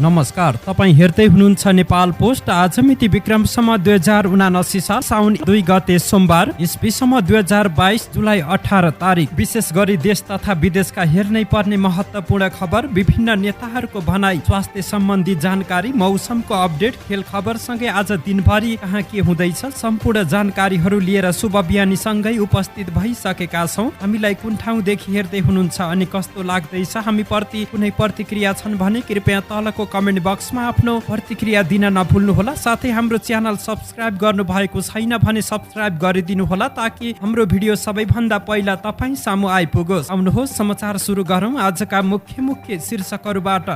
नमस्कार, तपाईँ हेर्दै हुनुहुन्छ नेपाल पोस्ट। आज मिति विक्रमसम्म 2079 साल साउन 2 गते सोमबार, इस्वीसम्म 2022 जुलाई 18 तारिक। विशेष गरी देश तथा विदेशका हेर्नै पर्ने महत्त्वपूर्ण खबर, विभिन्न नेताहरूको भनाई, स्वास्थ्य सम्बन्धी जानकारी, मौसमको अपडेट, खेल खबरसँगै आज दिनभरि कहाँ के हुँदैछ सम्पूर्ण जानकारीहरू लिएर शुभ बिहानीसँगै उपस्थित भइसकेका छौँ। हामीलाई कुन ठाउँदेखि हेर्दै हुनुहुन्छ अनि कस्तो लाग्दैछ, हामी प्रति कुनै प्रतिक्रिया छन् भने कृपया तलको कमेन्ट बक्समा आफ्नो प्रतिक्रिया दिन नभुल्नुहोला। साथै हाम्रो च्यानल सब्स्क्राइब गर्नु भएको छैन भने सब्स्क्राइब गरिदिनु होला ताकि हाम्रो भिडियो सबैभन्दा पहिला तपाईँ सामु आइपुगोस्। आउनुहोस् समाचार सुरु गरौँ। आजका मुख्य शीर्षकहरूबाट।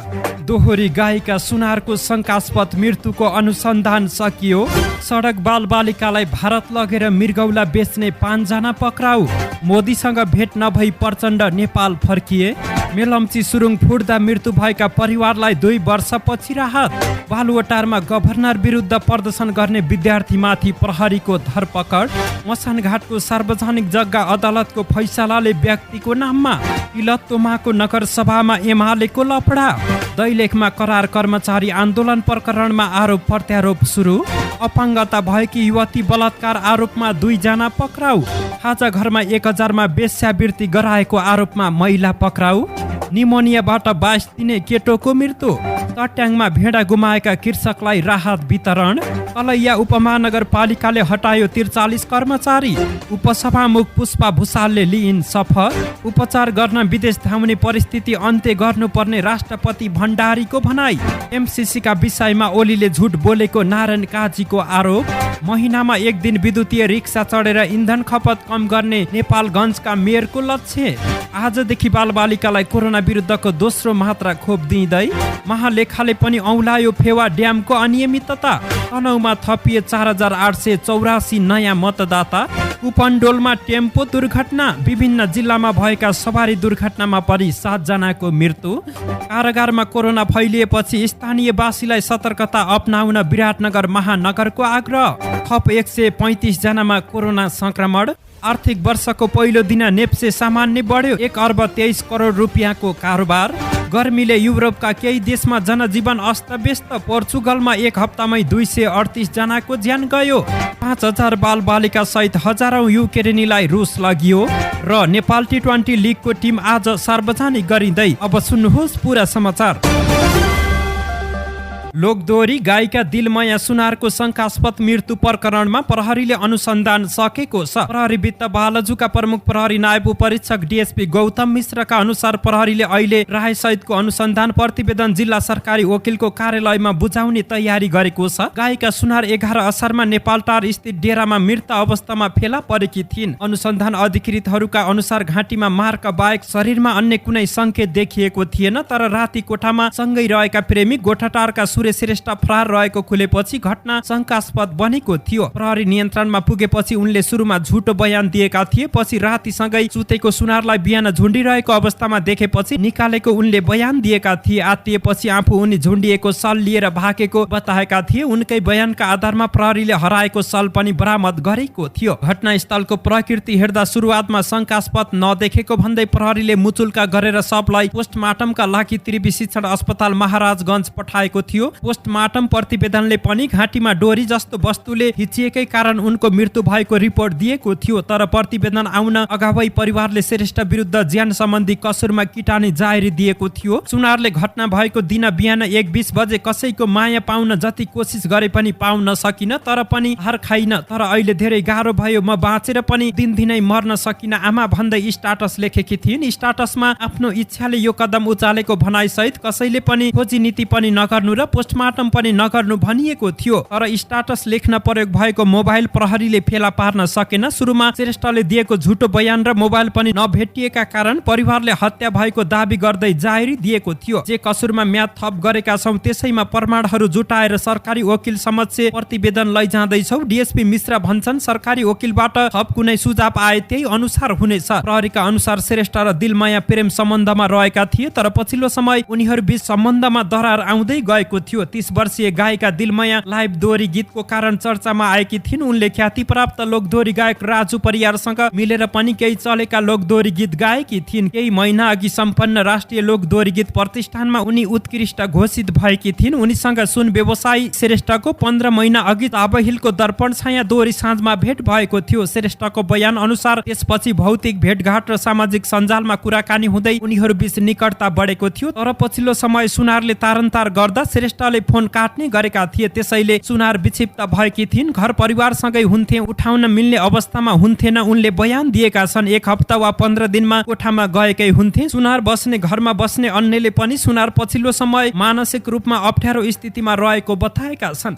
दोहोरी गायिका सुनारको शङ्कास्पद मृत्युको अनुसन्धान सकियो। सडक बालबालिकालाई भारत लगेर मृगौला बेच्ने 5 जना पक्राउ। मोदीसँग भेट नभई प्रचण्ड नेपाल फर्किए। मेलम्ची सुरुङ फुट्दा मृत्यु भएका परिवारलाई 2 वर्षपछि राहत। बालुवाटारमा गभर्नर विरुद्ध प्रदर्शन गर्ने विद्यार्थीमाथि प्रहरीको धरपकड। मसानघाटको सार्वजनिक जग्गा अदालतको फैसलाले व्यक्तिको नाममा। तिलोत्तमाको नगरसभामा एमालेको लफडा। दैलेखमा करार कर्मचारी आन्दोलन प्रकरणमा आरोप प्रत्यारोप सुरु। अपाङ्गता भएकी युवती बलात्कार आरोपमा 2 जना पक्राउ। खाजा घरमा 1000 वेश्यावृत्ति गराएको आरोपमा महिला पक्राउ। निमोनियाबाट 22 दिने केटोको मृत्यु। तट्याङमा भेडा गुमाएका कृषकलाई राहत वितरण। कलैया उपमहानगरपालिकाले हटायो 43 कर्मचारी। उपसभामुख पुष्पा भुसालले लिइन् शपथ। उपचार गर्न विदेश धाउने परिस्थिति अन्त्य गर्नुपर्ने राष्ट्रपति भण्डारीको भनाई। एमसिसीका विषयमा ओलीले झुट बोलेको नारायण काजीको आरोप। महिनामा 1 दिन विद्युतीय रिक्सा चढेर इन्धन खपत कम गर्ने नेपालगञ्जका मेयरको लक्ष्य। आजदेखि बालबालिकालाई कोरोना विरुद्धको दोस्रो मात्रा खोप दिँदै। महालेखाले पनि औलायो फेवा ड्यामको अनियमितता। तनहुमा थपिए 4884 नयाँ मतदाता। कुपनडोलमा टेम्पो दुर्घटना। विभिन्न जिल्लामा भएका सवारी दुर्घटनामा परि 7 जनाको मृत्यु। कारागारमा कोरोना फैलिएपछि स्थानीयवासीलाई सतर्कता अपनाउन विराटनगर महानगरको आग्रह। थप 135 जनामा कोरोना संक्रमण। आर्थिक वर्षको पहिलो दिन नेप्से सामान्य बढ्यो। 1 अर्ब 23 करोड रुपियाँको कारोबार। गर्मीले युरोपका केही देशमा जनजीवन अस्तव्यस्त। पोर्चुगलमा 1 हप्तामै 238 जनाको ज्यान गयो। 5000 बालबालिका सहित हजारौं युक्रेनीलाई रुस लगियो। र नेपाल T20 लिगको टिम आज सार्वजनिक गरिँदै। अब सुन्नुहोस् पुरा समाचार। लोकदोहोरी गायिका दिलमाया सुनारको शङ्कास्पद मृत्यु प्रकरणमा प्रहरीले अनुसन्धान सकेको छ। प्रहरी वित्त बालजुका प्रमुख प्रहरी नायब उपरीक्षक DSP गौतम मिश्रका अनुसार प्रहरीले अहिले राय सहितको अनुसन्धान प्रतिवेदन जिल्ला सरकारी वकिलको कार्यालयमा बुझाउने तयारी गरेको छ। गायिका सुनार 11 असारमा नेपालटार स्थित डेरामा मृत अवस्थामा फेला परेकी थिइन्। अनुसन्धान अधिकृतहरूका अनुसार घाँटीमा मार्का बाहेक शरीरमा अन्य कुनै सङ्केत देखिएको थिएन। तर राति कोठामा सँगै रहेका प्रेमी गोठाटारका श्रेष्ठ फरार रहेको खुलेपछि घटना शङ्कास्पद बनेको थियो। प्रहरी नियन्त्रणमा पुगेपछि उनले सुरुमा झुटो बयान दिएका थिए। पछि रातिसँगै सुतेको सुनारलाई बिहान झुन्डिरहेको अवस्थामा देखेपछि निकालेको उनले बयान दिएका थिए। आत्तिएपछि आफू उनी झुन्डिएको सल लिएर भागेको बताएका थिए। उनकै बयानका आधारमा प्रहरीले हराएको सल पनि बरामद गरेको थियो। घटनास्थलको प्रकृति हेर्दा सुरुवातमा शङ्कास्पद नदेखेको भन्दै प्रहरीले मुचुल्का गरेर शवलाई पोस्टमार्टमका लागि त्रिवी शिक्षण अस्पताल महाराजगञ्ज पठाएको थियो। पोस्टमार्टम प्रतिवेदनले पनि घाँटीमा डोरी जस्तो वस्तुले खिचिएकै कारण उनको मृत्यु भएको रिपोर्ट दिएको थियो। तर प्रतिवेदन आउन अगावै परिवारले श्रेष्ठ विरुद्ध ज्यान सम्बन्धी कसुरमा किटानी जाहेरी दिएको थियो। सुनारले घटना भएको दिन बिहान 1:20 बजे कसैको माया पाउन जति कोसिस गरे पनि पाउन सकिन, तर पनि हार खाइन। तर अहिले धेरै गाह्रो भयो, म बाँचेर पनि दिनदिनै मर्न सकिन आमा भन्दै स्टाटस लेखेकी थिइन्। स्टाटसमा आफ्नो इच्छाले यो कदम उचालेको भनाइ सहित कसैले पनि खोजी नीति पनि नगर्नु र पोस्टमार्टम पनि नगर्नु भनिएको थियो। तर स्टाटस लेख्न प्रयोग भएको मोबाइल प्रहरीले फेला पार्न सकेन। सुरुमा श्रेष्ठले दिएको झुटो बयान र मोबाइल पनि नभेटिएका कारण परिवारले हत्या भएको दाबी गर्दै जाहेरी दिएको थियो। जे कसुरमा म्याद थप गरेका छौं त्यसैमा प्रमाणहरू जुटाएर सरकारी वकिल समक्ष प्रतिवेदन लैजाँदैछौँ। DSP मिश्रा भन्छन् सरकारी वकिलबाट थप कुनै सुझाव आए त्यही अनुसार हुनेछ। प्रहरीका अनुसार श्रेष्ठ र दिलमाया प्रेम सम्बन्धमा रहेका थिए, तर पछिल्लो समय उनीहरू बीच सम्बन्धमा दरार आउँदै गएको थियो। 30 वर्षीय गायिका दिलमाया लाइभ दोहोरी गीतको कारण चर्चामा आएकी थिइन्। उनले ख्याति प्राप्त लोकदोहोरी गायक राजु परियारसँग मिलेर पनि केही चलेका लोकदोहोरी गीत गाएकी थिइन्। केही महिना अघि सम्पन्न राष्ट्रिय लोकदोहोरी गीत प्रतिष्ठानमा उनी उत्कृष्ट घोषित भएकी थिइन्। उनीसँग सुन व्यवसायी श्रेष्ठको 15 महिना अघि आबहिलको दर्पण छाया दोहोरी साँझमा भेट भएको थियो। श्रेष्ठको बयान अनुसार त्यसपछि भौतिक भेटघाट र सामाजिक सञ्जालमा कुराकानी हुँदै उनीहरू बीच निकटता बढेको थियो। तर पछिल्लो समय सुनारले तारन्तार गर्दा श्रेष्ठले फोन काट्ने गरेका थिए। त्यसैले सुनार विक्षिप्त भएकी थिइन्। घर परिवारसँगै हुन्थे, उठाउन मिल्ने अवस्थामा हुन्थेन उनले बयान दिएका छन्। 1 हप्ता वा 15 दिनमा कोठामा गएकै हुन्थे। सुनार बस्ने घरमा बस्ने अन्यले पनि सुनार पछिल्लो समय मानसिक रूपमा अप्ठ्यारो स्थितिमा रहेको बताएका छन्।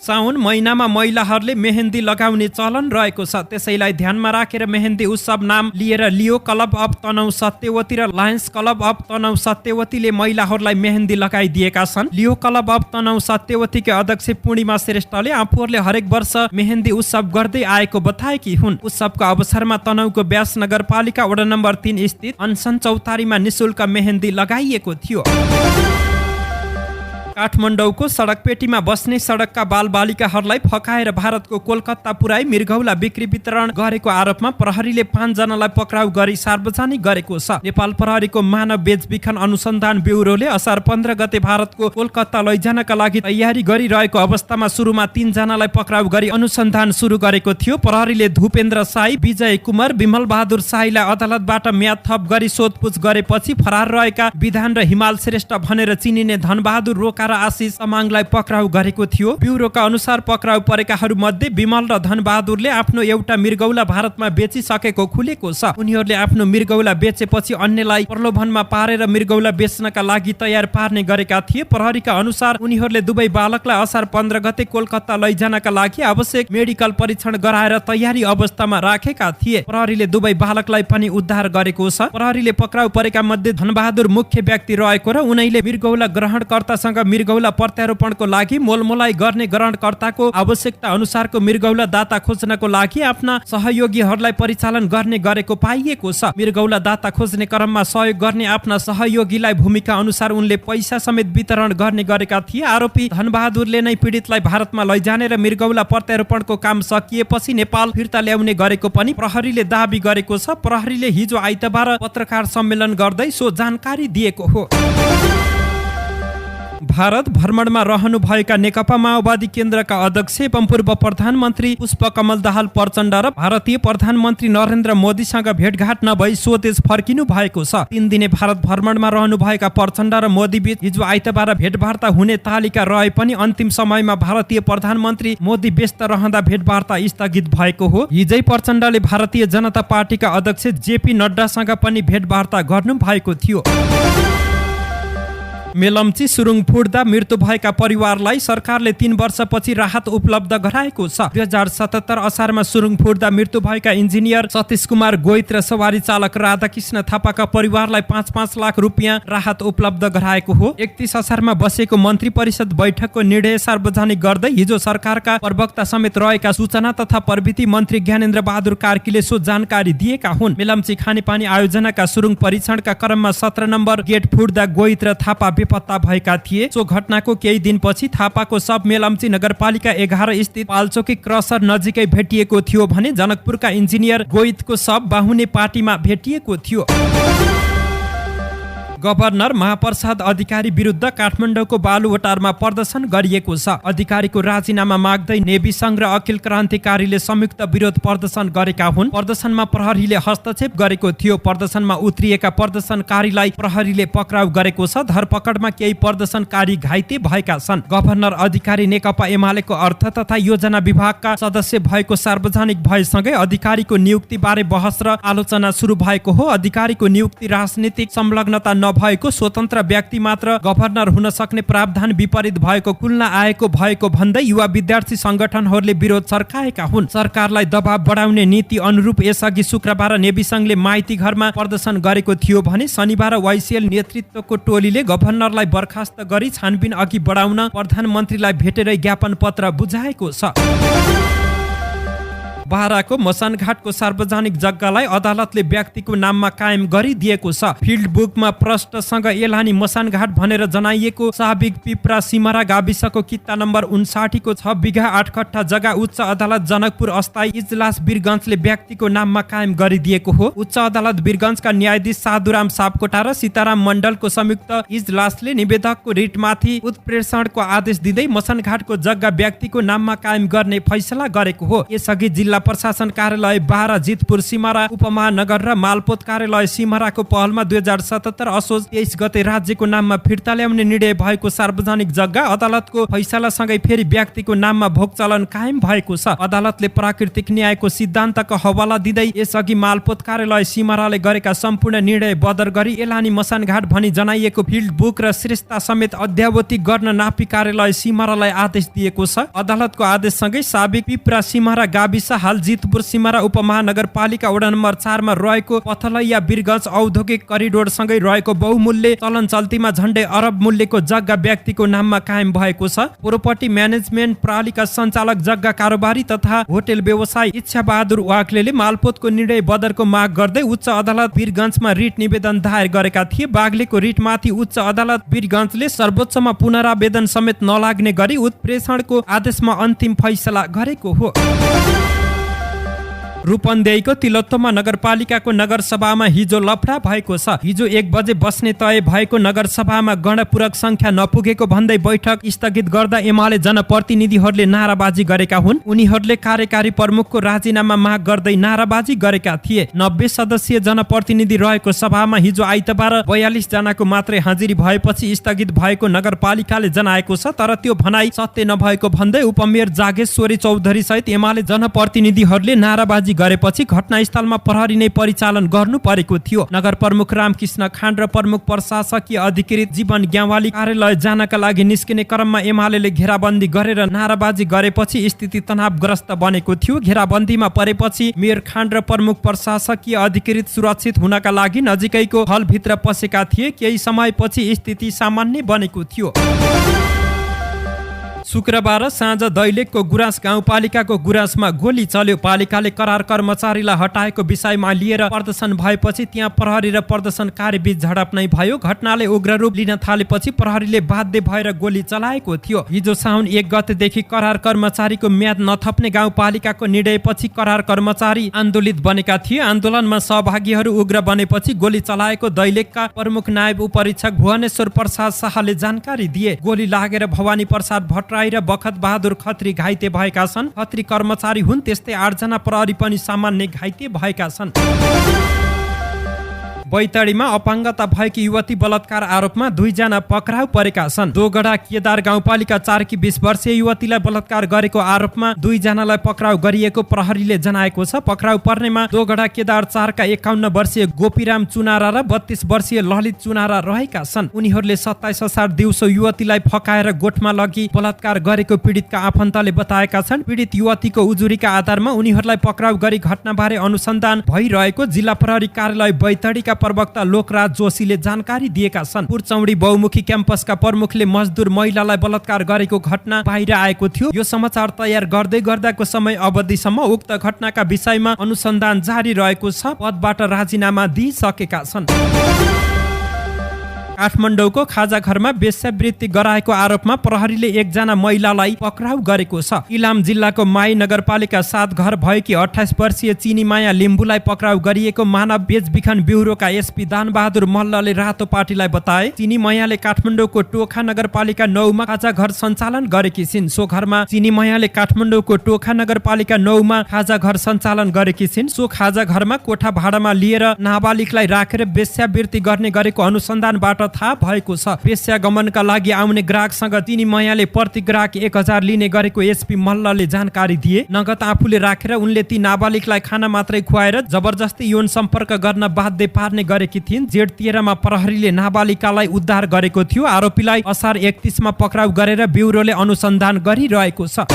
साउन महिनामा महिलाहरूले मेहेन्दी लगाउने चलन रहेको छ। त्यसैलाई ध्यानमा राखेर मेहेन्दी उत्सव नाम लिएर लियो क्लब अफ तनहुँ सत्यवती र लायन्स क्लब अफ तनहुँ सत्यवतीले महिलाहरूलाई मेहेन्दी लगाइदिएका छन्। लियो क्लब अफ तनहुँ सत्यवतीका अध्यक्ष पूर्णिमा श्रेष्ठले आफूहरूले हरेक वर्ष मेहेन्दी उत्सव गर्दै आएको बताएकी हुन्। उत्सवको अवसरमा तनहुँको व्यास नगरपालिका वडा नम्बर 3 स्थित अनसन चौतारीमा निशुल्क मेहेन्दी लगाइएको थियो। काठमाडौँको सडकपेटीमा बस्ने सडकका बालबालिकाहरूलाई फकाएर भारतको कोलकाता पुर्याई मृगौला बिक्री वितरण गरेको आरोपमा प्रहरीले 5 जनालाई पक्राउ गरी सार्वजनिक गरेको छ। नेपाल प्रहरीको मानव बेचबिखन अनुसन्धान ब्युरोले असार 15 गते भारतको कोलकाता लैजानका लागि तयारी गरिरहेको अवस्थामा सुरुमा 3 जनालाई पक्राउ गरी अनुसन्धान सुरु गरेको थियो। प्रहरीले धुपेन्द्र साई, विजय कुमार, विमल बहादुर साईलाई अदालतबाट म्याद थप गरी सोधपुछ गरेपछि फरार रहेका विधान र हिमाल श्रेष्ठ भनेर चिनिने धनबहादुर रोका र आशिष तामाङलाई पक्राउ गरेको थियो। ब्युरोका अनुसार पक्राउ परेकाहरू मध्ये विमल र धनबहादुरले आफ्नो एउटा मृगौला भारतमा बेचिसकेको खुलेको छ। उनीहरूले आफ्नो मृगौला बेचेपछि अन्यलाई प्रलोभनमा पारेर मृगौला बेच्नका लागि तयार पार्ने गरेका थिए। प्रहरीका अनुसार उनीहरूले दुवै बालकलाई असार 15 गते कोलकाता लैजानका लागि आवश्यक मेडिकल परीक्षण गराएर तयारी अवस्थामा राखेका थिए। प्रहरीले दुवै बालकलाई पनि उद्धार गरेको छ। प्रहरीले पक्राउ परेका मध्ये धनबहादुर मुख्य व्यक्ति रहेको र उनैले मृगौला ग्रहणकर्तासँग मृगौला प्रत्यारोपणको लागि मोलमोलाई गर्ने ग्रहणकर्ताको आवश्यकता अनुसारको मृगौला दाता खोज्नको लागि आफ्ना सहयोगीहरूलाई परिचालन गर्ने गरेको पाइएको छ। मृगौला दाता खोज्ने क्रममा सहयोग गर्ने आफ्ना सहयोगीलाई भूमिका अनुसार उनले पैसा समेत वितरण गर्ने गरेका थिए। आरोपी धनबहादुरले नै पीडितलाई भारतमा लैजाने र मृगौला प्रत्यारोपणको काम सकिएपछि नेपाल फिर्ता ल्याउने गरेको पनि प्रहरीले दाबी गरेको छ। प्रहरीले हिजो आइतबार पत्रकार सम्मेलन गर्दै सो जानकारी दिएको हो। भारत भ्रमणमा रहनुभएका नेकपा माओवादी केन्द्रका अध्यक्ष एवं पूर्व प्रधानमन्त्री पुष्पकमल दाहाल प्रचण्ड र भारतीय प्रधानमन्त्री नरेन्द्र मोदीसँग भेटघाट नभई स्वदेश फर्किनु भएको छ। 3 दिने भारत भ्रमणमा रहनुभएका प्रचण्ड र मोदी बीच हिजो आइतबार भेटवार्ता हुने तालिका रहे पनि अन्तिम समयमा भारतीय प्रधानमन्त्री मोदी व्यस्त रहँदा भेटवार्ता स्थगित भएको हो। हिजै प्रचण्डले भारतीय जनता पार्टीका अध्यक्ष जेपी नड्डासँग पनि भेटवार्ता गर्नु भएको थियो। मेलम्ची सुरुङ फुट्दा मृत्यु भएका परिवारलाई सरकारले 3 वर्षपछि राहत उपलब्ध गराएको छ। 2077 असारमा सुरुङ फुट्दा मृत्यु भएका इन्जिनियर सतीश कुमार गोइत र सवारी चालक राधाकृष्ण थापाका परिवारलाई 5-5 लाख रुपियाँ राहत उपलब्ध गराएको हो। 31 असारमा बसेको मन्त्री परिषद बैठकको निर्णय सार्वजनिक गर्दै हिजो सरकारका प्रवक्ता समेत रहेका सूचना तथा प्रविधि मन्त्री ज्ञानेन्द्र बहादुर कार्कीले सो जानकारी दिएका हुन्। मेलम्ची खानेपानी आयोजनाका सुरुङ परीक्षणका क्रममा 17 नम्बर गेट फुट्दा गोइत र थापा बेपत्ता भएका थिए। सो घटनाको केही दिनपछि थापाको शव मेलम्ची नगरपालिका 11 स्थित पाल्चोकी क्रसर नजिकै भेटिएको थियो भने जनकपुरका इन्जिनियर गोइतको शव बाहुने पार्टीमा भेटिएको थियो। गभर्नर महाप्रसाद अधिकारी विरुद्ध काठमाडौँको बालुवाटारमा प्रदर्शन गरिएको छ। अधिकारीको राजीनामा माग्दै नेवी संघ र अखिल क्रान्तिकारीले संयुक्त विरोध प्रदर्शन गरेका हुन्। प्रदर्शनमा प्रहरीले हस्तक्षेप गरेको थियो। प्रदर्शनमा उत्रिएका प्रदर्शनकारीलाई प्रहरीले पक्राउ गरेको छ। धरपकडमा केही प्रदर्शनकारी घाइते भएका छन्। गभर्नर अधिकारी नेकपा एमालेको अर्थ तथा योजना विभागका सदस्य भएको सार्वजनिक भएसँगै अधिकारीको नियुक्ति बारे बहस र आलोचना सुरु भएको हो। अधिकारीको नियुक्ति राजनीतिक संलग्नता भएको स्वतन्त्र व्यक्ति मात्र गभर्नर हुन सक्ने प्रावधान विपरीत भएको खुल्न आएको भएको भन्दै युवा विद्यार्थी संगठनहरूले विरोध सर्काएका हुन्। सरकारलाई दबाव बढाउने नीति अनुरूप यसअघि शुक्रबार नेवी संघले माइती घरमा प्रदर्शन गरेको थियो भने शनिबार वाइसिएल नेतृत्वको टोलीले गभर्नरलाई बर्खास्त गरी छानबिन अघि बढाउन प्रधानमन्त्रीलाई भेटेरै ज्ञापन पत्र बुझाएको छ। बाराको मसानघाटको सार्वजनिक जग्गालाई अदालतले व्यक्तिको नाममा कायम गरिदिएको छ। फिल्ड बुकमा प्रष्टसँग एलानी मसानघाट भनेर जनाइएको साबिक पिप्रा सिमरा गाविसको किता नम्बर 59 को 6 बिघा 8 कट्ठा जग्गा उच्च अदालत जनकपुर अस्थायी इजलास वीरगञ्जले व्यक्तिको नाममा कायम गरिदिएको हो। उच्च अदालत वीरगञ्जका न्यायाधीश साधुराम सापकोटा र सीताराम मण्डलको संयुक्त इजलासले निवेदकको रिटमाथि उत्प्रेषणको आदेश दिँदै मसानघाटको जग्गा व्यक्तिको नाममा कायम गर्ने फैसला गरेको हो। यसअघि जिल्ला प्रशासन कार्यालय बारा जितपुर सिमरा उपमहानगर र मालपोत कार्यालय सिमराको पहलमा 2077 असोज 23 गते राज्यको नाममा फिर्ता ल्याउने निर्णय भएको सार्वजनिक जग्गा अदालतको फैसलासँगै फेरि व्यक्तिको नाममा भोग चलन कायम भएको छ। अदालतले प्राकृतिक न्यायको सिद्धान्तको हवाला दिँदै यसअघि मालपोत कार्यालय सिमराले गरेका सम्पूर्ण निर्णय बदर गरी एलानी मसानघाट भनी जनाइएको फिल्ड बुक र श्रेष्ठता समेत अद्यावधि गर्न नापी कार्यालय सिमरालाई आदेश दिएको छ। अदालतको आदेशसँगै साबिक पिप्रा सिमरा गाविस हाल जितपुर सिमरा उपमहानगरपालिका वडा नम्बर 4 मा रहेको पथलैया वीरगञ्ज औद्योगिक करिडोर सँगै रहेको बहुमूल्य चलन चल्तीमा झण्डै अरब मूल्यको जग्गा व्यक्तिको नाममा कायम भएको छ। प्रोपर्टी म्यानेजमेन्ट प्रणालीका सञ्चालक जग्गा कारोबारी तथा होटल व्यवसायी इच्छा बहादुर वाग्लेले मालपोतको निर्णय बदरको माग गर्दै उच्च अदालत वीरगञ्जमा रिट निवेदन दायर गरेका थिए। बाग्लेको रिटमाथि उच्च अदालत वीरगञ्जले सर्वोच्चमा पुनरावेदन समेत नलाग्ने गरी उत्प्रेषणको आदेशमा अन्तिम फैसला गरेको हो। रूपन्देहीको तिलोत्तमा नगरपालिकाको नगरसभामा हिजो लफडा भएको छ। हिजो 1 बजे बस्ने तय भएको नगरसभामा गणपूरक संख्या नपुगेको भन्दै बैठक स्थगित गर्दा एमाले जनप्रतिनिधिहरूले नाराबाजी गरेका हुन्। उनीहरूले कार्यकारी प्रमुखको राजीनामा माग गर्दै नाराबाजी गरेका थिए। 90 सदस्यीय जनप्रतिनिधि रहेको सभामा हिजो आइतबार 42 जनाको मात्रै हाजिरी भएपछि स्थगित भएको नगरपालिकाले जनाएको छ। तर त्यो भनाई सत्य नभएको भन्दै उपमेयर जागेश्वरी चौधरी सहित एमाले जनप्रतिनिधिहरूले नाराबाजी गरेपछि घटनास्थलमा प्रहरी नै परिचालन गर्नु परेको थियो। नगर प्रमुख रामकृष्ण खान र प्रमुख प्रशासकीय अधिकृत जीवन ग्यावाली कार्यालय जानका लागि निस्किने क्रममा एमालेले घेराबन्दी गरेर नाराबाजी गरेपछि स्थिति तनावग्रस्त बनेको थियो। घेराबन्दीमा परेपछि मेयर खान र प्रमुख प्रशासकीय अधिकृत सुरक्षित हुनका लागि नजिकैको हलभित्र पसेका थिए। केही समयपछि स्थिति सामान्य बनेको थियो। शुक्रबार साँझ दैलेखको गुराँस गाउँपालिकाको गुराँसमा गोली चल्यो। पालिकाले करार कर्मचारीलाई हटाएको विषयमा लिएर प्रदर्शन भएपछि त्यहाँ प्रहरी र प्रदर्शनकारी बीच झडप नै भयो। घटनाले उग्र रूप लिन थालेपछि प्रहरीले बाध्य भएर गोली चलाएको थियो। हिजो साउन 1 गतेदेखि करार कर्मचारीको म्याद नथप्ने गाउँपालिकाको निर्णयपछि करार कर्मचारी आन्दोलित बनेका थिए। आन्दोलनमा सहभागीहरू उग्र बनेपछि गोली चलाएको दैलेखका प्रमुख नायब उपरीक्षक भुवनेश्वर प्रसाद शाहले जानकारी दिए। गोली लागेर भवानी प्रसाद भट्टराई र बखत बहादुर खत्री घाइते भएका छन्। खत्री कर्मचारी हुन्। त्यस्तै 8 जना प्रहरी पनि सामान्य घाइते भएका छन्। बैतडीमा अपाङ्गता भएकी युवती बलात्कार आरोपमा 2 जना पक्राउ परेका छन्। दोगडा केदार गाउँपालिका 4 की 20 वर्षीय युवतीलाई बलात्कार गरेको आरोपमा 2 जनालाई पक्राउ गरिएको प्रहरीले जनाएको छ। पक्राउ पर्नेमा दोगडा केदार 4 का 51 वर्षीय गोपीराम चुनारा र 32 वर्षीय ललित चुनारा रहेका छन्। उनीहरूले 27 असार दिउँसो युवतीलाई फकाएर गोठमा लगी बलात्कार गरेको पीडितका आफन्तले बताएका छन्। पीडित युवतीको उजुरीका आधारमा उनीहरूलाई पक्राउ गरी घटनाबारे अनुसन्धान भइरहेको जिल्ला प्रहरी कार्यालय बैतडीका प्रवक्ता लोकराज जोशीले जानकारी दिएका छन्। पुरचौडी बहुमुखी क्याम्पसका प्रमुखले मजदुर महिलालाई बलात्कार गरेको घटना बाहिर आएको थियो। यो समाचार तयार गर्दै गर्दाको समय अवधिसम्म उक्त घटनाका विषयमा अनुसन्धान जारी रहेको छ। पदबाट राजीनामा दिइसकेका छन्। काठमाडौँको खाजा घरमा वेश्यावृत्ति गराएको आरोपमा प्रहरीले 1 जना महिलालाई पक्राउ गरेको छ। इलाम जिल्लाको माई नगरपालिका 7 घर भएकी 28 वर्षीय चिनीमाया लिम्बुलाई पक्राउ गरिएको मानव बेचबिखन ब्युरोका एसपी दानबहादुर मल्लले रातो पार्टीलाई बताए। चिनीमायाले काठमाडौँको टोखा नगरपालिका 9 मा खाजा घर सञ्चालन गरेकी छिन्। सो घरमा चिनीमायाले काठमाडौँको टोखा नगरपालिका 9 मा खाजा घर सञ्चालन गरेकी छिन्। सो खाजा घरमा कोठा भाडामा लिएर नाबालिगलाई राखेर वेश्यावृत्ति गर्ने गरेको अनुसन्धानबाट थाहा भएको छ। वेश्यागमनका लागि आउने ग्राहकसँग चिनीमायाले प्रति ग्राहक 1000 लिने गरेको एसपी मल्लले जानकारी दिए। नगद आफूले राखेर उनले ती नाबालिगलाई खाना मात्रै खुवाएर जबरजस्ती यौन सम्पर्क गर्न बाध्य पार्ने गरेकी थिइन्। जेठ 13 मा प्रहरीले नाबालिकालाई उद्धार गरेको थियो। आरोपीलाई असार 31 मा पक्राउ गरेर ब्युरोले अनुसन्धान गरिरहेको छ।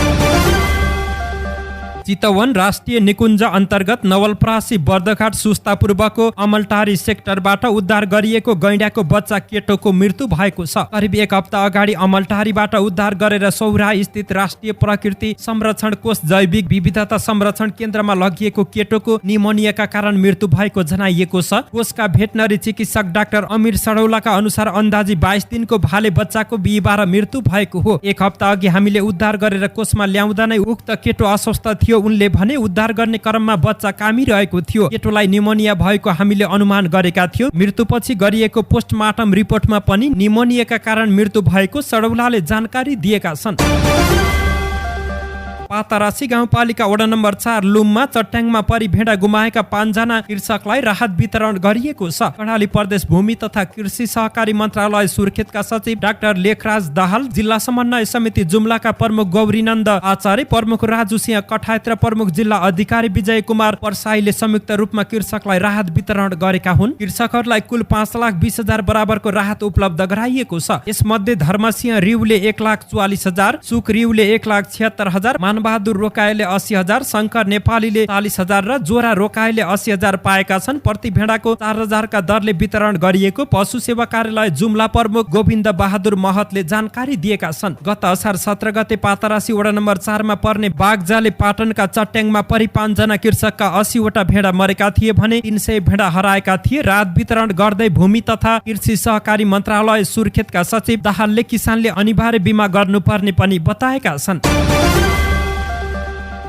चितवन राष्ट्रिय निकुञ्ज अन्तर्गत नवलपरासी बर्दघाट सुस्तापूर्वको अमलटारी सेक्टरबाट उद्धार गरिएको गैंडाको बच्चा केटोको मृत्यु भएको छ। करिब एक हप्ता अगाडि अमलटारीबाट उद्धार गरेर सौरा स्थित राष्ट्रिय प्रकृति संरक्षण कोष जैविक विविधता संरक्षण केन्द्रमा लगिएको केटोको निमोनियाका कारण मृत्यु भएको जनाइएको छ। कोषका भेटनरी चिकित्सक डाक्टर अमिर सडौलाका अनुसार अन्दाजी 22 दिनको भाले बच्चाको बिहीबार मृत्यु भएको हो। एक हप्ता अघि हामीले उद्धार गरेर कोषमा ल्याउँदा नै उक्त केटो अस्वस्थ थियो। उनले भने उद्धार गर्ने क्रममा बच्चा कामिरहेको थियो। केटोलाई निमोनिया भएको हामीले अनुमान गरेका थियौं। मृत्युपछि गरिएको पोस्टमार्टम रिपोर्टमा पनि निमोनियाका कारण मृत्यु भएको सडौलाले जानकारी दिएका छन्। पातरासी गाउँपालिका वडा नम्बर 4 लुममा चट्याङमा परि भेडा गुमाएका 5 जना कृषकलाई राहत वितरण गरिएको छ। कर्णाली प्रदेश भूमि तथा कृषि सहकारी मन्त्रालय सुर्खेतका सचिव डाक्टर लेखराज दाहाल, जिल्ला समन्वय समिति जुम्लाका प्रमुख गौरीनन्द आचार्य, प्रमुख राजु सिंह कठायत र प्रमुख जिल्ला अधिकारी विजय कुमार परसाईले संयुक्त रूपमा कृषकलाई राहत वितरण गरेका हुन्। कृषकहरूलाई कुल 5,20,000 बराबरको राहत उपलब्ध गराइएको छ। यसमध्ये धर्मसिंह रिउले 1,44,000, सुक रिउले 1,76,000, बहादुर रोकाइले 80,000, शंकर नेपालीले 40,000 र जोरा रोकाइले 80,000 पाएका छन्। प्रति भेडाको 4,000 का दरले वितरण गरिएको पशु सेवा कार्यालय जुम्ला प्रमुख गोविन्द बहादुर महतले जानकारी दिएका छन्। गत असार 17 गते पातरासी वडा नम्बर 4 मा पर्ने बागजाले पाटनका चट्याङमा परि 5 जना कृषकका 80 वटा भेडा मरेका थिए भने 300 भेडा हराएका थिए। राहत वितरण गर्दै भूमि तथा कृषि सहकारी मन्त्रालय सुर्खेतका सचिव दाहालले किसानले अनिवार्य बीमा गर्नुपर्ने पनि बताएका छन्।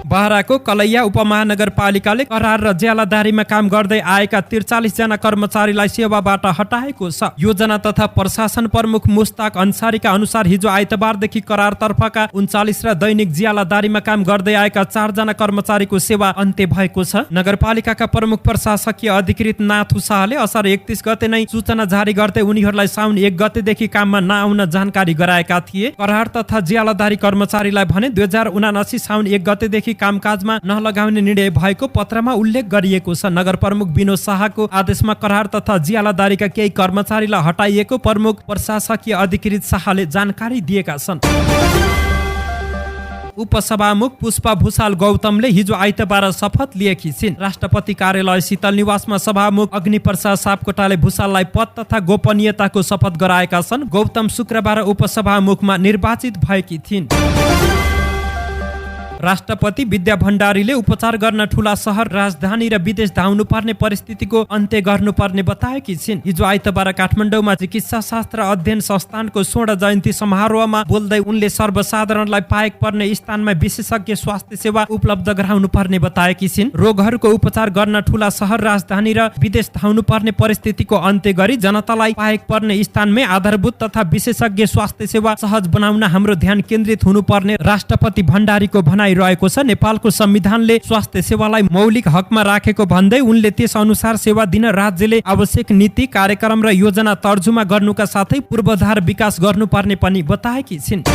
बाराको कलैया उपमहानगरपालिकाले करार र ज्यालादारीमा काम गर्दै आएका 43 जना कर्मचारीलाई सेवाबाट हटाएको छ। योजना तथा प्रशासन प्रमुख मुस्ताक अन्सारीका अनुसार हिजो आइतबारदेखि करार तर्फका 39 र दैनिक ज्यालादारीमा काम गर्दै आएका 4 जना कर्मचारीको सेवा अन्त्य भएको छ। नगरपालिकाका प्रमुख प्रशासकीय अधिकृत नाथु शाहले असार 31 गते नै सूचना जारी गर्दै उनीहरूलाई साउन 1 गतेदेखि काममा नआउन जानकारी गराएका थिए। करार तथा ज्यालादारी कर्मचारीलाई भने 2079 साउन 1 गतेदेखि कामकाजमा नलगाउने निर्णय भएको पत्रमा उल्लेख गरिएको छ। नगर प्रमुख विनोद शाहको आदेशमा करार तथा ज्यालादारीका केही कर्मचारीलाई हटाइएको प्रमुख प्रशासकीय अधिकृत शाहले जानकारी दिएका छन्। उपसभामुख पुष्पा भूषाल गौतमले हिजो आइतबार शपथ लिएकी छिन्। राष्ट्रपति कार्यालय शीतल निवासमा सभामुख अग्निप्रसाद सापकोटाले भूषाललाई पद तथा गोपनीयताको शपथ गराएका छन्। गौतम शुक्रबार उपसभामुखमा निर्वाचित भएकी थिइन्। राष्ट्रपति विद्या भण्डारीले उपचार गर्न ठूला शहर राजधानी र विदेश धाउनु पर्ने परिस्थितिको अन्त्य गर्नुपर्ने बताएकी छिन्। हिजो आइतबार काठमाडौँमा चिकित्सा शास्त्र अध्ययन संस्थानको 16 जयन्ती समारोहमा बोल्दै उनले सर्वसाधारणलाई पाएक पर्ने स्थानमा विशेषज्ञ स्वास्थ्य सेवा उपलब्ध गराउनु पर्ने बताएकी छिन्। रोगहरूको उपचार गर्न ठूला शहर राजधानी र विदेश धाउनु पर्ने परिस्थितिको अन्त्य गरी जनतालाई पाएक पर्ने स्थानमै आधारभूत तथा विशेषज्ञ स्वास्थ्य सेवा सहज बनाउन हाम्रो ध्यान केन्द्रित हुनुपर्ने राष्ट्रपति भण्डारीको भनाइ रहेको छ। नेपालको संविधानले स्वास्थ्य सेवालाई मौलिक हकमा राखेको भन्दै उनले त्यस अनुसार सेवा दिन राज्यले आवश्यक नीति कार्यक्रम र योजना तर्जुमा गर्नुका साथै पूर्वाधार विकास गर्नुपर्ने पनि बताएकी छिन्।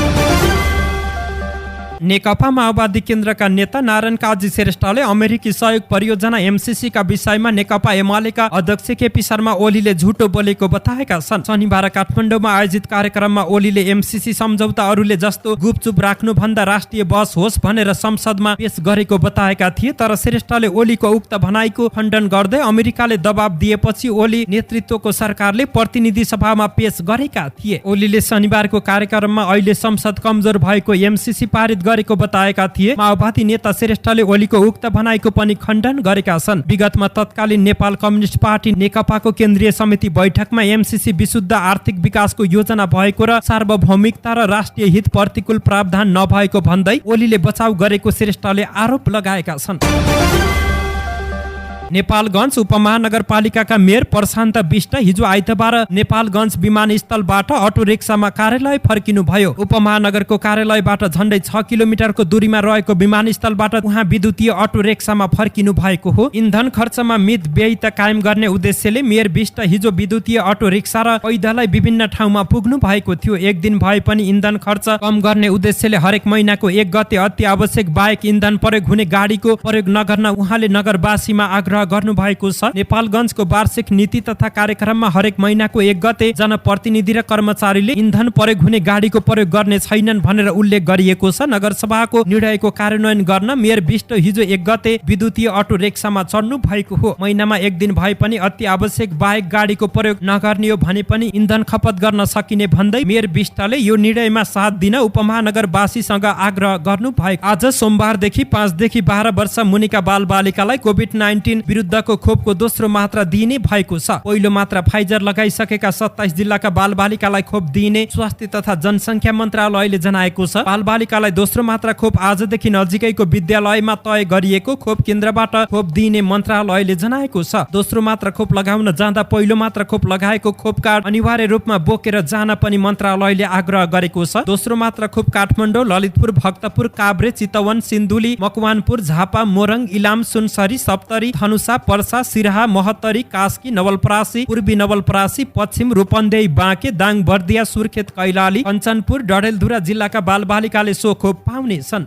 नेकपा माओवादी केन्द्रका नेता नारायण काजी श्रेष्ठले अमेरिकी सहयोग परियोजना एमसीसी का विषयमा नेकपा एमालेका अध्यक्ष केपी शर्मा ओलीले झुटो बोलेको बताएका छन्। शनिबार काठमाडौँमा आयोजित कार्यक्रममा ओलीले एमसीसी सम्झौता अरूले जस्तो गुपचुप राख्नु भन्दा राष्ट्रिय बहस होस् भनेर संसदमा पेश गरेको बताएका थिए। तर श्रेष्ठले ओलीको उक्त भनाइको खण्डन गर्दै अमेरिकाले दबाब दिएपछि ओली नेतृत्वको सरकारले प्रतिनिधि सभामा पेश गरेका थिए। ओलीले शनिबारको कार्यक्रममा अहिले संसद कमजोर भएको एमसीसी पारित गरेको बताएका थिए। माओवादी नेता श्रेष्ठले ओलीको उक्त भनाइको पनि खण्डन गरेका छन्। विगतमा तत्कालीन नेपाल कम्युनिस्ट पार्टी नेकपाको केन्द्रीय समिति बैठकमा एमसीसी विशुद्ध आर्थिक विकासको योजना भएको र सार्वभौमिकता र राष्ट्रिय हित प्रतिकूल प्रावधान नभएको भन्दै ओलीले बचाउ गरेको श्रेष्ठले आरोप लगाएका छन्। नेपालगञ्ज उपमहानगरपालिकाका मेयर प्रशान्त विष्ट हिजो आइतबार नेपालगञ्ज विमानस्थलबाट अटो रिक्सामा कार्यालय फर्किनु भयो। उपमहानगरको कार्यालयबाट झण्डै 6 किलोमिटरको दूरीमा रहेको विमानस्थलबाट उहाँ विद्युतीय अटो रिक्सामा फर्किनु भएको हो। इन्धन खर्चमा मित व्ययित कायम गर्ने उद्देश्यले मेयर विष्ट हिजो विद्युतीय अटो रिक्सा र पैदलै विभिन्न ठाउँमा पुग्नु भएको थियो। एक दिन भए पनि इन्धन खर्च कम गर्ने उद्देश्यले हरेक महिनाको 1 गते अति आवश्यक बाहेक इन्धन प्रयोग हुने गाडीको प्रयोग नगर्न उहाँले नगरवासीमा आग्रह आग्रह गर्नु भएको छ। नेपालगञ्जको वार्षिक नीति तथा कार्यक्रममा हरेक महिनाको 1 गते जनप्रतिनिधि र कर्मचारीले इन्धन प्रयोग हुने गाडीको प्रयोग गर्ने छैनन् भनेर उल्लेख गरिएको छ। नगरसभाको निर्णयको कार्यान्वयन गर्न मेयर विष्ट हिजो 1 गते विद्युतीय अटो रिक्सामा चढ्नु भएको हो। महिनामा 1 दिन भए पनि अति आवश्यक बाहेक गाडीको प्रयोग नगर्ने हो भने पनि इन्धन खपत गर्न सकिने भन्दै मेयर विष्टले यो निर्णयमा साथ दिन उपमहानगरवासीसँग आग्रह गर्नु भएको। आज सोमबारदेखि 5 देखि 12 वर्ष मुनिका बालबालिकालाई कोभिड-19 विरुद्धको खोपको दोस्रो मात्रा दिइने भएको छ। पहिलो मात्रा फाइजर लगाइसकेका 27 जिल्लाका बालबालिकालाई खोप दिइने स्वास्थ्य तथा जनसङ्ख्या मन्त्रालयले जनाएको छ। बालबालिकालाई दोस्रो मात्रा खोप आजदेखि नजिकैको विद्यालयमा तय गरिएको खोप केन्द्रबाट खोप दिइने मन्त्रालयले जनाएको छ। दोस्रो मात्रा खोप लगाउन जाँदा पहिलो मात्रा खोप लगाएको खोप कार्ड अनिवार्य रूपमा बोकेर जान पनि मन्त्रालयले आग्रह गरेको छ। दोस्रो मात्रा खोप काठमाडौँ, ललितपुर, भक्तपुर, काभ्रे, चितवन, सिन्धुली, मकवानपुर, झापा, मोरङ, इलाम, सुनसरी, सप्तरी, धनुषा, पर्सा, सिराहा, महत्तरी, कास्की, नवलपरासी, पूर्वी नवलपरासी, पश्चिम रूपन्देही, बाँके, दाङ, बर्दिया, सुर्खेत, कैलाली, कञ्चनपुर, डडेलधुरा जिल्लाका बालबालिकाले सो खोप पाउनेछन्।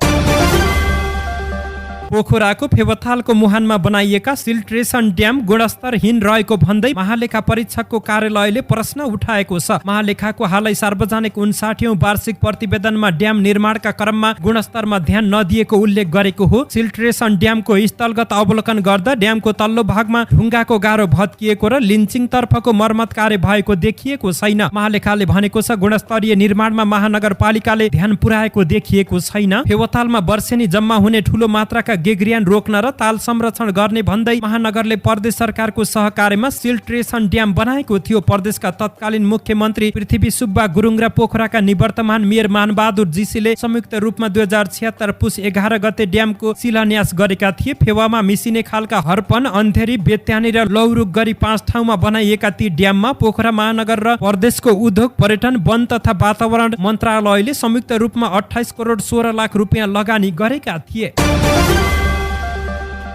पोखराको फेवातालको मुहानमा बनाइएका सिल्ट्रेसन ड्याम गुणस्तरहीन रहेको भन्दै महालेखा परीक्षकको कार्यालयले प्रश्न उठाएको छ। महालेखाको हालै सार्वजनिक 59औं वार्षिक प्रतिवेदनमा ड्याम निर्माणका क्रममा गुणस्तरमा ध्यान नदिएको उल्लेख गरेको हो। सिल्ट्रेसन ड्यामको स्थलगत अवलोकन गर्दा ड्यामको तल्लो भागमा ढुङ्गाको गाह्रो भत्किएको र लिन्चिङ तर्फको मर्मत कार्य भएको देखिएको छैन। महालेखाले भनेको छ गुणस्तरीय निर्माणमा महानगरपालिकाले ध्यान पुर्याएको देखिएको छैन। फेवातालमा वर्षेनी जम्मा हुने ठूलो मात्राका गेग्रियान रोक्न र ताल संरक्षण गर्ने भन्दै महानगरले प्रदेश सरकारको सहकार्यमा सिल्ट्रेसन ड्याम बनाएको थियो। प्रदेशका तत्कालीन मुख्यमन्त्री पृथ्वी सुब्बा गुरुङ र पोखराका निवर्तमान मेयर मानबहादुर जीसीले संयुक्त रूपमा 2076 पुस 11 गते ड्यामको शिलान्यास गरेका थिए। फेवामा मिसिने खालका हर्पन, अन्धेरी, बेत्यानी र लौरुक गरी 5 ठाउँमा बनाइएका ती ड्याममा पोखरा महानगर र प्रदेशको उद्योग, पर्यटन, वन तथा वातावरण मन्त्रालयले संयुक्त रूपमा 28 करोड 16 लाख रुपियाँ लगानी गरेका थिए।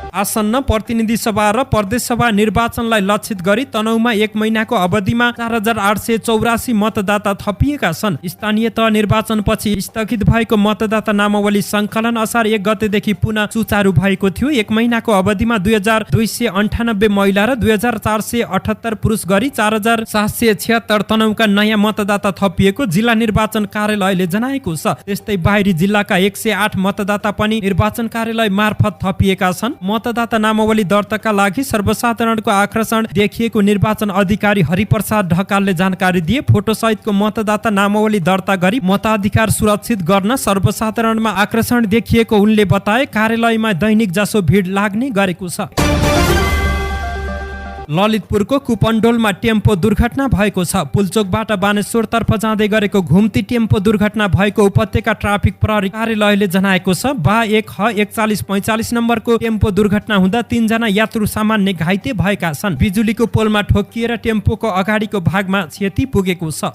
आसन्न प्रतिनिधि सभा र प्रदेश सभा निर्वाचनलाई लक्षित गरी तनहुमा 1 महिनाको अवधिमा 4884 मतदाता थपिएका छन्। स्थानीय तह निर्वाचनपछि स्थगित भएको मतदाता नामावली सङ्कलन असार 1 गतेदेखि पुनः सुचारू भएको थियो। 1 महिनाको अवधिमा 2298 महिला र 2478 पुरुष गरी 4776 तनहुका नयाँ मतदाता थपिएको जिल्ला निर्वाचन कार्यालयले जनाएको छ। त्यस्तै बाहिरी जिल्लाका 108 मतदाता पनि निर्वाचन कार्यालय मार्फत थपिएका छन्। मतदाता नामावली दर्ताका लागि सर्वसाधारणको आकर्षण देखिएको निर्वाचन अधिकारी हरिप्रसाद ढकालले जानकारी दिए। फोटो सहितको मतदाता नामावली दर्ता गरी मताधिकार सुरक्षित गर्न सर्वसाधारणमा आकर्षण देखिएको उनले बताए। कार्यालयमा दैनिक जसो भिड लाग्ने गरेको छ। ललितपुरको कुपन्डोलमा टेम्पो दुर्घटना भएको छ। पुलचोकबाट बानेश्वरतर्फ जाँदै गरेको घुम्ती टेम्पो दुर्घटना भएको उपत्यका ट्राफिक प्रहरी कार्यालयले जनाएको छ। 4145 नम्बरको टेम्पो दुर्घटना हुँदा 3 जना यात्रु सामान्य घाइते भएका छन्। बिजुलीको पोलमा ठोकिएर टेम्पोको अगाडिको भागमा क्षति पुगेको छ।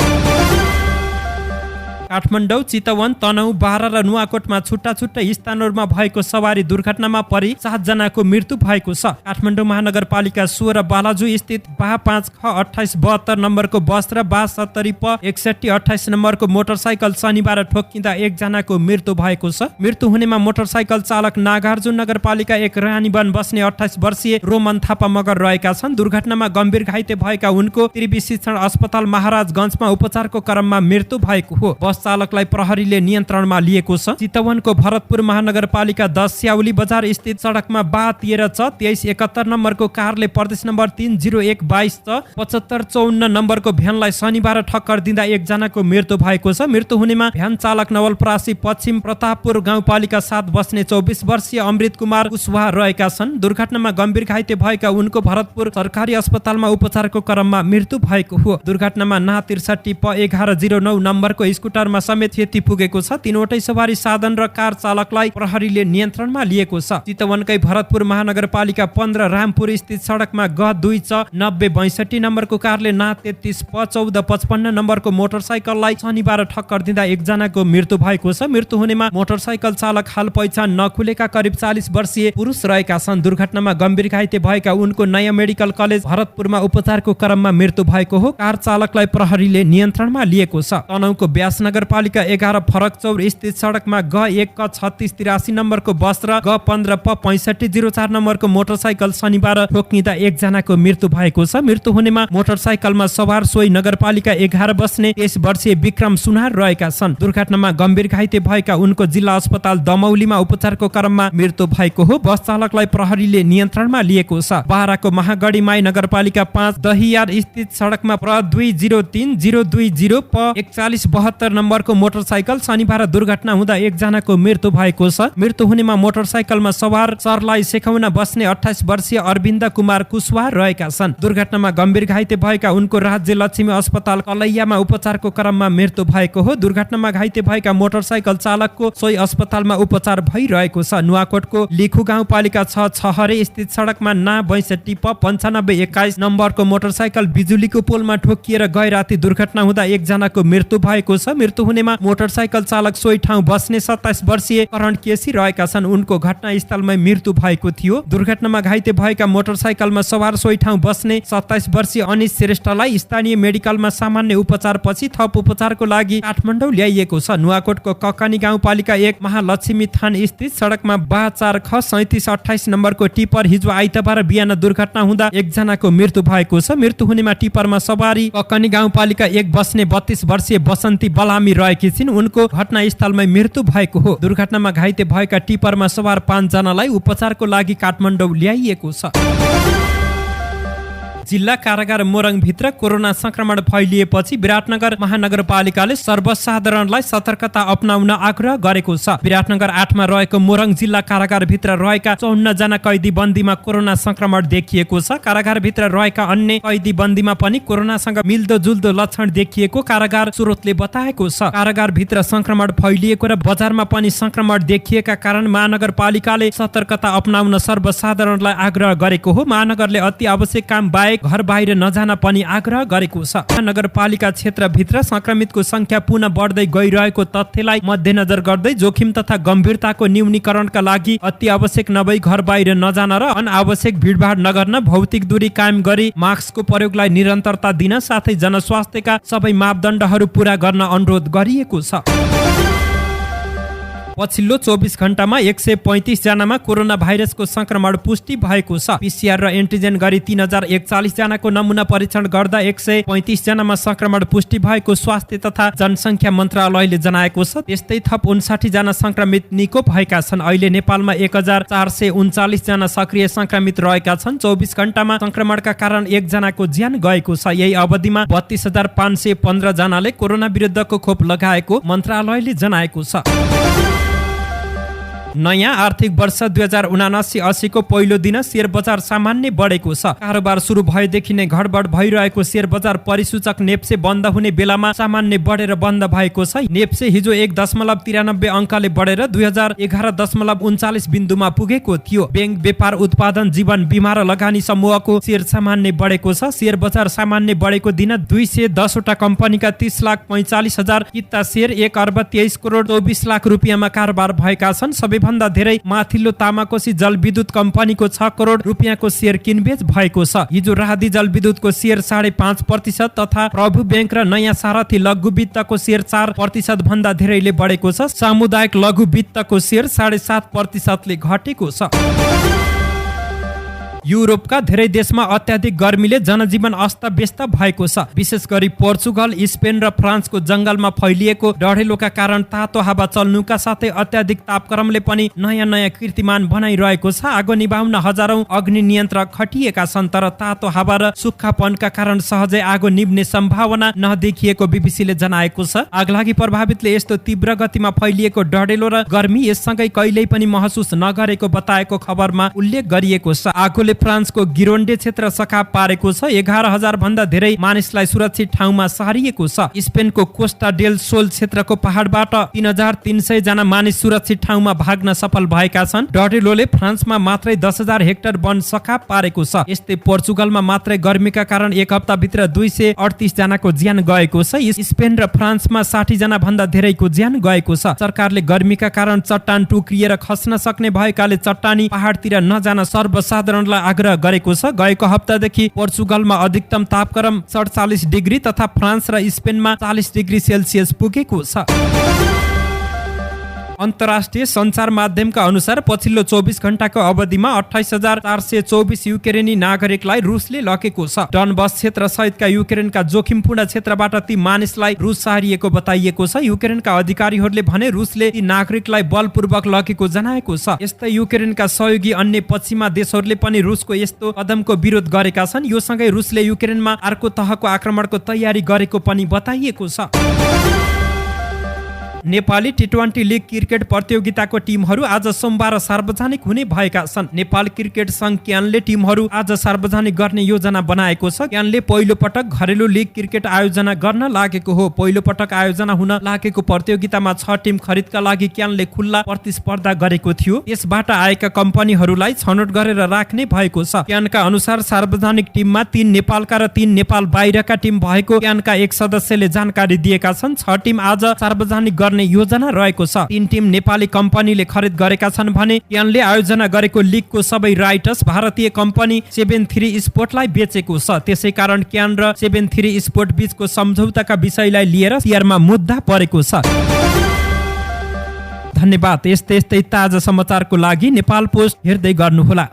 काठमाडौँ, चितवन, तनहुँ, बारा र नुवाकोटमा छुट्टा छुट्टै स्थानहरूमा भएको सवारी दुर्घटनामा परि 7 जनाको मृत्यु भएको छ। काठमाडौँ महानगरपालिका 16 बालाजु स्थित बा 5 ख 2872 नम्बरको बस र बा 70 प 6128 नम्बरको मोटरसाइकल शनिबार ठोकिँदा 1 जनाको मृत्यु भएको छ। मृत्यु हुनेमा मोटरसाइकल चालक नागार्जुन नगरपालिका 1 रानीवन बस्ने 28 वर्षीय रोमन थापा मगर रहेका छन्। दुर्घटनामा गम्भीर घाइते भएका उनको त्रिवी शिक्षण अस्पताल महाराजगञ्जमा उपचारको क्रममा मृत्यु भएको हो। बस चालकलाई प्रहरीले नियन्त्रणमा लिएको छ। चितवनको भरतपुर महानगरपालिका 10 स्याउली बजार स्थित सडकमा बा 13 च 2371 नम्बरको कारले प्रदेश नम्बर 30122 च 7554 नम्बरको भ्यानलाई शनिबार ठक्कर दिँदा 1 जनाको मृत्यु भएको छ। मृत्यु हुनेमा भ्यान चालक नवलपरासी पश्चिम प्रतापपुर गाउँपालिका 7 बस्ने 24 वर्षीय अमृत कुमार कुशवाहा रहेका छन्। दुर्घटनामा गम्भीर घाइते भएका उनको भरतपुर सरकारी अस्पतालमा उपचारको क्रममा मृत्यु भएको हो। दुर्घटनामा ना 63 प 1109 नम्बरको स्कुटरमा समेत क्षति पुगेको छ। 3वटै सवारी साधन र कार चालकलाई प्रहरीले नियन्त्रणमा लिएको छ। चितवनकै भरतपुर महानगरपालिका 15 रामपुर स्थित सडकमा ग 2 च 9062 नम्बरको कारले ना 33 प 1455 नम्बरको मोटरसाइकललाई शनिबार ठक्कर दिँदा 1 जनाको मृत्यु भएको छ। मृत्यु हुनेमा मोटरसाइकल चालक हाल पहिचान नखुलेका करिब 40 वर्षीय पुरुष रहेका छन्। दुर्घटनामा गम्भीर घाइते भएका उनको नयाँ मेडिकल कलेज भरतपुरमा उपचारको क्रममा मृत्यु भएको हो। कार चालकलाई प्रहरीले नियन्त्रणमा लिएको छ। तनहुँको व्यासनगर महानगरपालिका 11 फरकचौर स्थित सडकमा ग1 क 3683 नम्बरको बस र ग15 प 6504 नम्बरको मोटरसाइकल शनिबार ठोकिँदा एकजनाको मृत्यु भएको छ। मृत्यु हुनेमा मोटरसाइकलमा सवार सोही नगरपालिका 11 बस्ने 23 वर्षीय विक्रम सुनार रहेका छन्। दुर्घटनामा गम्भीर घाइते भएका उनको जिल्ला अस्पताल दमौलीमा उपचारको क्रममा मृत्यु भएको हो। बस चालकलाई प्रहरीले नियन्त्रणमा लिएको छ। बाराको महागढीमाई नगरपालिका 5 दहियार स्थित सडकमा प्र 203020 प 4172 नम्बरको मोटरसाइकल शनिबार दुर्घटना हुँदा एकजनाको मृत्यु भएको छ। मृत्यु हुनेमा मोटरसाइकलमा सवार सरलाई सेखाउन बस्ने 28 वर्षीय अरविन्द कुमार कुशवाहा रहेका छन्। दुर्घटनामा गम्भीर घाइते भएका उनको राज्य लक्ष्मी अस्पताल कलैयामा उपचारको क्रममा मृत्यु भएको हो। दुर्घटनामा घाइते भएका मोटरसाइकल चालकको सोही अस्पतालमा उपचार भइरहेको छ। नुवाकोटको लिखु गाउँपालिका 6 छहरे स्थित सडकमा ना 62 प 9521 नम्बरको मोटरसाइकल बिजुलीको पोलमा ठोकिएर गए राति दुर्घटना हुँदा एकजनाको मृत्यु भएको छ। मृत्यु हुनेमा मोटरसाइकल चालक सोही ठाउँ बस्ने 27 वर्षीय करण केसी रहेका छन्। उनको घटनास्थलमै मृत्यु भएको थियो। दुर्घटनामा घाइते भएका मोटरसाइकलमा सवार सोही ठाउँ बस्ने 27 वर्षीय अनिश श्रेष्ठलाई स्थानीय मेडिकलमा सामान्य उपचार पछि थप उपचारको लागि काठमाडौँ ल्याइएको छ। नुवाकोटको ककानी गाउँपालिका 1 महालक्ष्मी थान स्थित सडकमा 4 ख 3728 नम्बरको टिपर हिजो आइतबार बिहान दुर्घटना हुँदा एकजनाको मृत्यु भएको छ। मृत्यु हुनेमा टिपरमा सवारी ककानी गाउँपालिका 1 बस्ने 32 वर्षीय बसन्ती बलामी रहेकी छिन्। उनको घटनास्थलमै मृत्यु भएको हो। दुर्घटनामा घाइते भएका टिपरमा सवार 5 जनालाई उपचारको लागि काठमाडौँ ल्याइएको छ। जिल्ला कारागार मोरङ भित्र कोरोना संक्रमण फैलिएपछि विराटनगर महानगरपालिकाले सर्वसाधारणलाई सतर्कता अपनाउन आग्रह गरेको छ। विराटनगर 8 मा रहेको मोरङ जिल्ला कारागार भित्र रहेका 54 जना कैदी बन्दीमा कोरोना संक्रमण देखिएको छ। कारागार भित्र रहेका अन्य कैदी बन्दीमा पनि कोरोनासँग मिल्दोजुल्दो लक्षण देखिएको कारागार स्रोतले बताएको छ। कारागार भित्र संक्रमण फैलिएको र बजारमा पनि संक्रमण देखिएका कारण महानगरपालिकाले सतर्कता अपनाउन सर्वसाधारणलाई आग्रह गरेको हो। महानगरले अति आवश्यक काम बाहेक घर बाहिर नजान पनि आग्रह गरेको छ। नगरपालिका क्षेत्रभित्र संक्रमितको संख्या पुनः बढ्दै गइरहेको तथ्यलाई मध्यनजर गर्दै जोखिम तथा गम्भीरताको न्यूनीकरणका लागि अति आवश्यक नभई घर बाहिर नजान र अनावश्यक भिडभाड नगर्न, भौतिक दूरी कायम गरी मास्कको प्रयोगलाई निरन्तरता दिन साथै जनस्वास्थ्यका सबै मापदण्डहरू पूरा गर्न अनुरोध गरिएको छ। पछिल्लो 24 घण्टामा 135 जनामा कोरोना भाइरसको संक्रमण पुष्टि भएको छ। पीसीआर र एन्टिजेन गरी 3041 जनाको नमुना परीक्षण गर्दा 135 जनामा संक्रमण पुष्टि भएको स्वास्थ्य तथा जनसङ्ख्या मन्त्रालयले जनाएको छ। त्यस्तै थप 59 जना संक्रमित निको भएका छन्। अहिले नेपालमा 1439 जना सक्रिय संक्रमित रहेका छन्। 24 घण्टामा संक्रमणका कारण 1 जनाको ज्यान गएको छ। यही अवधिमा 32515 जनाले कोरोना विरुद्धको खोप लगाएको मन्त्रालयले जनाएको छ। नयाँ आर्थिक वर्ष 2079-80 को पहिलो दिन शेयर बजार सामान्य बढेको छ। कारोबार सुरु भएदेखि नै घडबड भइरहेको शेयर बजार परिसूचक नेप्से बन्द हुने बेलामा सामान्य बढेर बन्द भएको छ। नेप्से हिजो 1.93 अङ्कले बढेर 2011.39 बिन्दुमा पुगेको थियो। बैंक, व्यापार, उत्पादन, जीवन बीमा र लगानी समूहको शेयर सामान्य बढेको छ। शेयर बजार सामान्य बढेको दिन 210 वटा कम्पनीका 30,45,000 किता शेयर 1,23,24,00,000 रुपियाँमा कारोबार भएका छन्। सबैभन्दा धेरै माथिल्लो तामाकोशी जलविद्युत कम्पनीको 6 करोड रुपियाँको शेयर किनबेच भएको छ। हिजो राहदी जलविद्युतको शेयर 5.5% तथा प्रभु बैंक र नयाँ सारथी लघु वित्तको शेयर 4% भन्दा धेरैले बढेको छ। सामुदायिक लघु वित्तको शेयर 7.5% ले घटेको छ। युरोपका धेरै देशमा अत्याधिक गर्मीले जनजीवन अस्तव्यस्त भएको छ। विशेष गरी पोर्चुगल, स्पेन र फ्रान्सको जंगलमा फैलिएको डढेलोका कारण तातो हावा चल्नुका साथै अत्याधिक तापक्रमले पनि नयाँ नयाँ कीर्तिमान बनाइरहेको छ। आगो निभाउन हजारौं अग्नि नियन्त्रक खटिएका छन्, तर तातो हावा र सुक्खापनका कारण सहजै आगो निभ्ने सम्भावना नदेखिएको बीबीसीले जनाएको छ। आगलागी प्रभावितले यस्तो तीव्र गतिमा फैलिएको डढेलो र गर्मी यससँगै कहिल्यै पनि महसुस नगरेको बताएको खबरमा उल्लेख गरिएको छ। आगोले फ्रान्सको गिरोन्डे क्षेत्र सखाप पारेको छ। 11,000 भन्दा धेरै मानिसलाई सुरक्षित ठाउँमा सारिएको छ। स्पेनको कोस्टा डेल सोल क्षेत्रको पहाडबाट 3,300 जना मानिस सुरक्षित ठाउँमा भाग्न सफल भएका छन्। डढेलोले फ्रान्समा मात्रै 10,000 हेक्टर वन सखाप पारेको छ। यस्तै पोर्चुगलमा मात्रै गर्मीका कारण एक हप्ताभित्र 238 जनाको ज्यान गएको छ। स्पेन र फ्रान्समा 60 जना भन्दा धेरैको ज्यान गएको छ। सरकारले गर्मीका कारण चट्टान टुक्रिएर खस्न सक्ने भएकाले चट्टानी पहाडतिर नजान सर्वसाधारणलाई आग्रह गरेको छ। गएको हप्तादेखि पोर्चुगलमा अधिकतम तापक्रम 47 डिग्री तथा फ्रान्स र स्पेनमा 40 डिग्री सेल्सियस पुगेको छ। अन्तर्राष्ट्रिय सञ्चार माध्यमका अनुसार पछिल्लो 24 घण्टाको अवधिमा 28,424 युक्रेनी नागरिकलाई रुसले लगेको छ। डनबस क्षेत्र सहितका युक्रेनका जोखिमपूर्ण क्षेत्रबाट ती मानिसलाई रुस सारिएको बताइएको छ। युक्रेनका अधिकारीहरूले भने रुसले ती नागरिकलाई बलपूर्वक लगेको जनाएको छ। यस्तै युक्रेनका सहयोगी अन्य पश्चिमा देशहरूले पनि रुसको यस्तो कदमको विरोध गरेका छन्। यो सँगै रुसले युक्रेनमा अर्को तहको आक्रमणको तयारी गरेको पनि बताइएको छ। नेपाली टी20 लिग क्रिकेट प्रतियोगिताको टिमहरू आज सोमबार सार्वजनिक हुने भएका छन्। नेपाल क्रिकेट संघ क्यानले टिमहरू आज सार्वजनिक गर्ने योजना बनाएको छ। क्यानले पहिलो पटक घरेलु लिग क्रिकेट आयोजना गर्न लागेको हो। पहिलो पटक आयोजना हुन लागेको प्रतियोगितामा 6 टिम खरिदका लागि क्यानले खुल्ला प्रतिस्पर्धा गरेको थियो। यसबाट आएका कम्पनीहरूलाई छनौट गरेर राख्ने भएको छ। क्यानका अनुसार सार्वजनिक टिममा 3 नेपालका र 3 नेपाल बाहिरका टिम भएको क्यानका एक सदस्यले जानकारी दिएका छन्। 6 टिम आज सार्वजनिक योजना रहेको छ। 3 टिम नेपाली कम्पनीले खरिद गरेका छन् भने क्यानले आयोजना गरेको लिगको सबै राइट्स भारतीय कम्पनी 73 स्पोर्टलाई बेचेको छ। त्यसैकारण क्यान र 73 स्पोर्ट बीचको सम्झौताका विषयलाई लिएर तिहारमा मुद्दा परेको छ। धन्यवाद। यस्तै ताजा समाचारको लागि नेपाल पोस्ट हेर्दै गर्नुहोला।